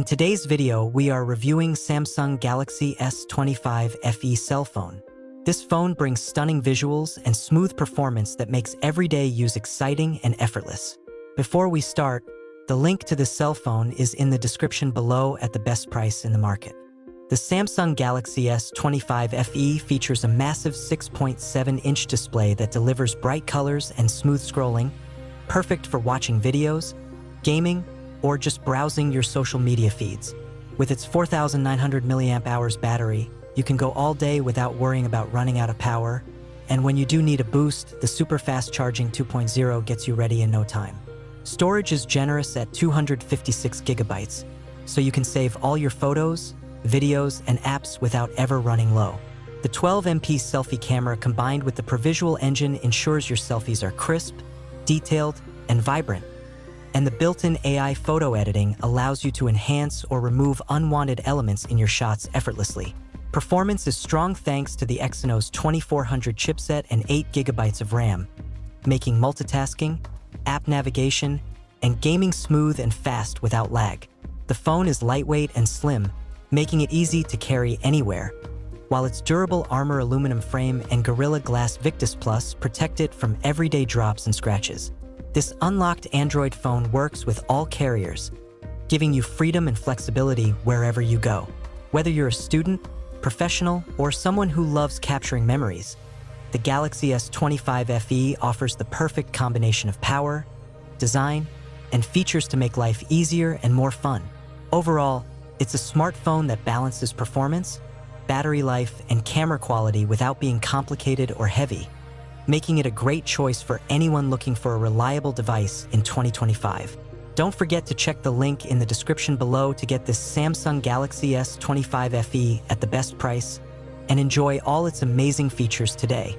In today's video, we are reviewing Samsung Galaxy S25 FE cell phone. This phone brings stunning visuals and smooth performance that makes everyday use exciting and effortless. Before we start, the link to this cell phone is in the description below at the best price in the market. The Samsung Galaxy S25 FE features a massive 6.7-inch display that delivers bright colors and smooth scrolling, perfect for watching videos, gaming, or just browsing your social media feeds. With its 4,900 mAh battery, you can go all day without worrying about running out of power, and when you do need a boost, the super fast charging 2.0 gets you ready in no time. Storage is generous at 256 gigabytes, so you can save all your photos, videos, and apps without ever running low. The 12MP selfie camera combined with the ProVisual engine ensures your selfies are crisp, detailed, and vibrant. And the built-in AI photo editing allows you to enhance or remove unwanted elements in your shots effortlessly. Performance is strong thanks to the Exynos 2400 chipset and 8 GB of RAM, making multitasking, app navigation, and gaming smooth and fast without lag. The phone is lightweight and slim, making it easy to carry anywhere, while its durable armor aluminum frame and Gorilla Glass Victus Plus protect it from everyday drops and scratches. This unlocked Android phone works with all carriers, giving you freedom and flexibility wherever you go. Whether you're a student, professional, or someone who loves capturing memories, the Galaxy S25 FE offers the perfect combination of power, design, and features to make life easier and more fun. Overall, it's a smartphone that balances performance, battery life, and camera quality without being complicated or heavy, making it a great choice for anyone looking for a reliable device in 2025. Don't forget to check the link in the description below to get this Samsung Galaxy S25 FE at the best price and enjoy all its amazing features today.